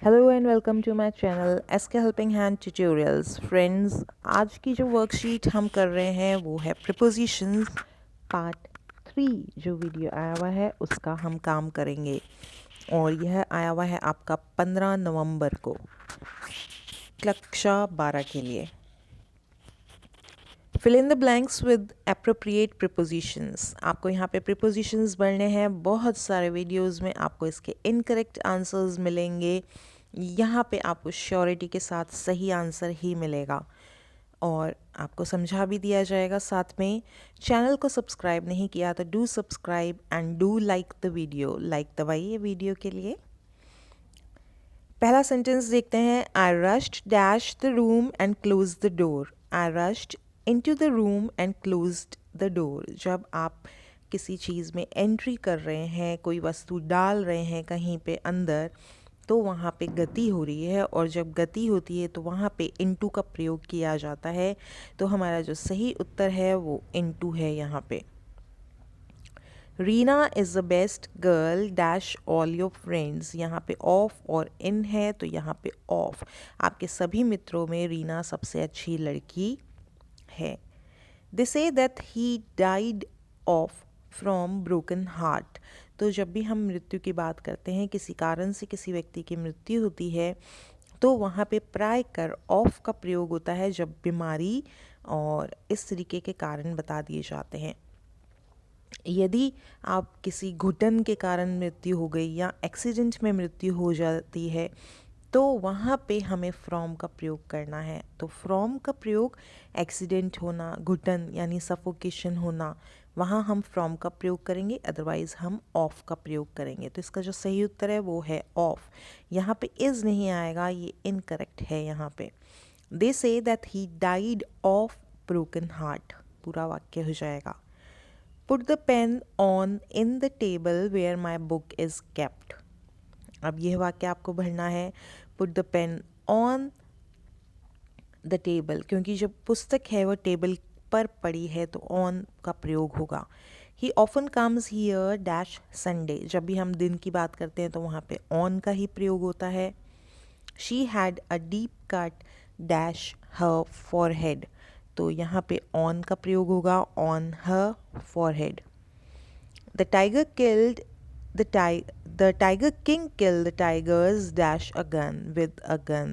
Hello and welcome to my channel SK helping hand tutorials. Friends, आज की जो worksheet हम कर रहे हैं वो है प्रीपोजिशंस पार्ट 3। जो वीडियो आया हुआ है उसका हम काम करेंगे और यह आया हुआ है आपका 15 नवंबर को कक्षा 12 के लिए। Fill in the blanks with appropriate prepositions. आपको यहाँ पे प्रीपोजिशंस भरने हैं। बहुत सारे वीडियोस में आपको इसके इनकरेक्ट आंसर्स मिलेंगे। यहाँ पे आपको श्योरिटी के साथ सही आंसर ही मिलेगा और आपको समझा भी दिया जाएगा साथ में। चैनल को सब्सक्राइब नहीं किया तो do subscribe and do like the video. Like दबाइए वीडियो के लिए। पहला सेंटेंस देखते हैं। I rushed dash the room and close the door. I rushed into the room and closed the door. जब आप किसी चीज़ में एंट्री कर रहे हैं, कोई वस्तु डाल रहे हैं कहीं पे अंदर, तो वहाँ पे गति हो रही है और जब गति होती है तो वहाँ पे इनटू का प्रयोग किया जाता है। तो हमारा जो सही उत्तर है वो इनटू है यहाँ पे। Reena is the best girl dash all your friends. यहाँ पे ऑफ और इन है तो यहाँ पे ऑफ। आपके सभी मित्रों में रीना सबसे अच्छी लड़की है। They say that he died of from broken heart. तो जब भी हम मृत्यु की बात करते हैं, किसी कारण से किसी व्यक्ति की मृत्यु होती है, तो वहाँ पे प्राय कर ऑफ का प्रयोग होता है जब बीमारी और इस तरीके के कारण बता दिए जाते हैं। यदि आप किसी घुटन के कारण मृत्यु हो गई या एक्सीडेंट में मृत्यु हो जाती है तो वहाँ पे हमें फ्रॉम का प्रयोग करना है। तो फ्रॉम का प्रयोग एक्सीडेंट होना, घुटन यानी सफोकेशन होना, वहाँ हम फ्रॉम का प्रयोग करेंगे, अदरवाइज़ हम ऑफ का प्रयोग करेंगे। तो इसका जो सही उत्तर है वो है ऑफ। यहाँ पे इज़ नहीं आएगा, ये इनकरेक्ट है यहाँ पे। They say that he died of broken heart पूरा वाक्य हो जाएगा। Put the pen on in the table where my book is kept. अब यह वाक्य आपको भरना है। Put the pen on the table, क्योंकि जब पुस्तक है वो टेबल पर पड़ी है तो ऑन का प्रयोग होगा। ही often comes here dash Sunday. जब भी हम दिन की बात करते हैं तो वहाँ पे ऑन का ही प्रयोग होता है। She had a deep cut dash her forehead. तो यहाँ पे ऑन का प्रयोग होगा, on her forehead. The tiger killed the tiger king killed the tigers dash a gun with a gun.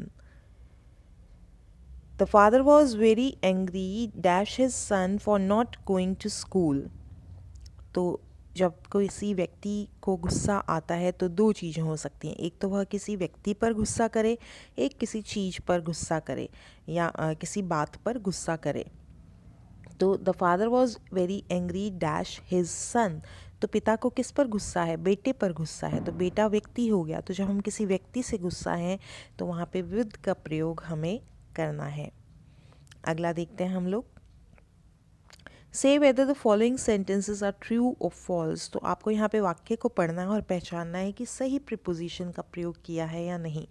The father was very angry dash his son for not going to school. तो जब किसी व्यक्ति को गुस्सा आता है तो दो चीज़ें हो सकती हैं। एक तो वह किसी व्यक्ति पर गुस्सा करे, एक किसी चीज़ पर गुस्सा करे या किसी बात पर गुस्सा करे। तो the father was very angry dash his son. तो पिता को किस पर गुस्सा है? बेटे पर गुस्सा है। तो बेटा व्यक्ति हो गया। तो जब हम किसी व्यक्ति से गुस्सा हैं तो वहाँ पे विद का प्रयोग हमें करना है। अगला देखते हैं हम लोग। Say whether the following sentences are true और फॉल्स। तो आपको यहाँ पे वाक्य को पढ़ना है और पहचानना है कि सही प्रीपोजिशन का प्रयोग किया है या नहीं।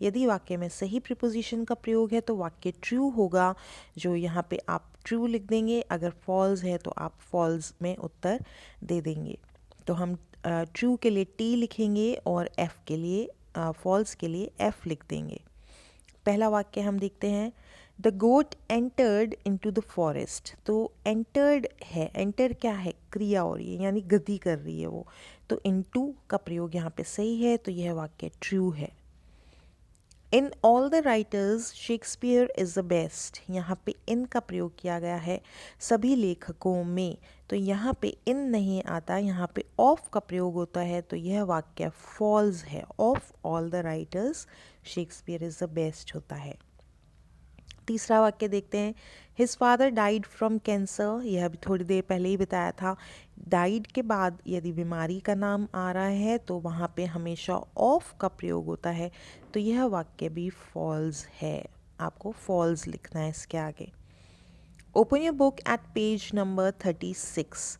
यदि वाक्य में सही प्रीपोजिशन का प्रयोग है तो वाक्य ट्रू होगा, जो यहाँ पे आप ट्रू लिख देंगे। अगर फॉल्स है तो आप फॉल्स में उत्तर दे देंगे। तो हम ट्रू के लिए टी लिखेंगे और एफ के लिए फॉल्स के लिए एफ लिख देंगे। पहला वाक्य हम देखते हैं। The goat entered into the forest. तो एंटर्ड है, एंटर क्या है? क्रिया हो रही है यानी गति कर रही है वो। तो इनटू का प्रयोग यहाँ पे सही है, तो यह वाक्य ट्रू है। In all the writers Shakespeare is the best. यहाँ पे इन का प्रयोग किया गया है सभी लेखकों में। तो यहाँ पे इन नहीं आता, यहाँ पे ऑफ का प्रयोग होता है। तो यह वाक्य फॉल्स है। Of all the writers Shakespeare is the best होता है। तीसरा वाक्य देखते हैं। His father died from cancer. यह भी थोड़ी देर पहले ही बताया था। डाइड के बाद यदि बीमारी का नाम आ रहा है तो वहाँ पे हमेशा ऑफ का प्रयोग होता है। तो यह वाक्य भी फॉल्स है। आपको फॉल्स लिखना है इसके आगे। Open your book at page number 36।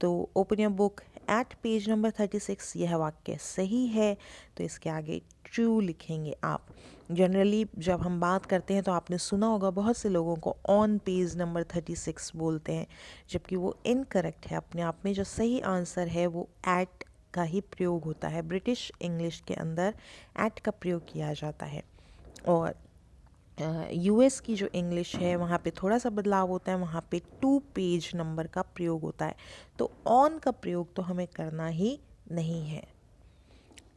तो open your book at page number 36 यह वाक्य सही है, तो इसके आगे ट्रू लिखेंगे आप। जनरली जब हम बात करते हैं तो आपने सुना होगा बहुत से लोगों को ऑन पेज नंबर 36 बोलते हैं, जबकि वो इनकरेक्ट है। अपने आप में जो सही आंसर है वो एट का ही प्रयोग होता है। ब्रिटिश इंग्लिश के अंदर एट का प्रयोग किया जाता है और यूएस की जो इंग्लिश है वहाँ पे थोड़ा सा बदलाव होता है, वहाँ पे टू पेज नंबर का प्रयोग होता है। तो ऑन का प्रयोग तो हमें करना ही नहीं है।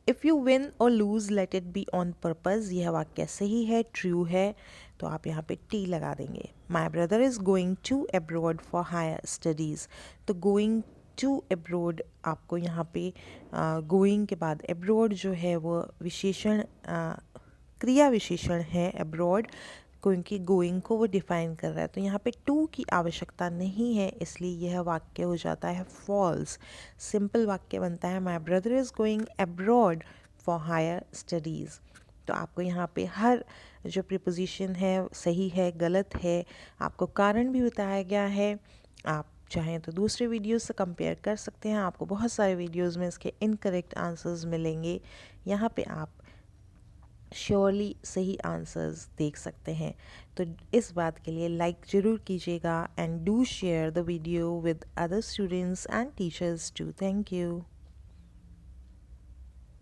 इफ़ यू विन और lose let it be on purpose, यह वाक्य सही है, ट्रू है, तो आप यहाँ पे टी लगा देंगे। My brother is going to abroad for higher studies, तो गोइंग टू अब्रॉड आपको यहाँ पे गोइंग के बाद अब्रॉड जो है वो विशेषण क्रिया विशेषण है अब्रॉड, क्योंकि गोइंग को वो डिफाइन कर रहा है। तो यहाँ पे टू की आवश्यकता नहीं है, इसलिए यह वाक्य हो जाता है फॉल्स। सिंपल वाक्य बनता है my brother is going abroad for higher studies. तो आपको यहाँ पे हर जो प्रीपोजिशन है सही है गलत है, आपको कारण भी बताया गया है। आप चाहें तो दूसरे वीडियोस से कंपेयर कर सकते हैं, आपको बहुत सारे वीडियोस में इसके इनकरेक्ट आंसर्स मिलेंगे। यहाँ पे आप श्योरली सही आंसर्स देख सकते हैं। तो इस बात के लिए लाइक ज़रूर कीजिएगा and do share the video with other students and teachers too. Thank you.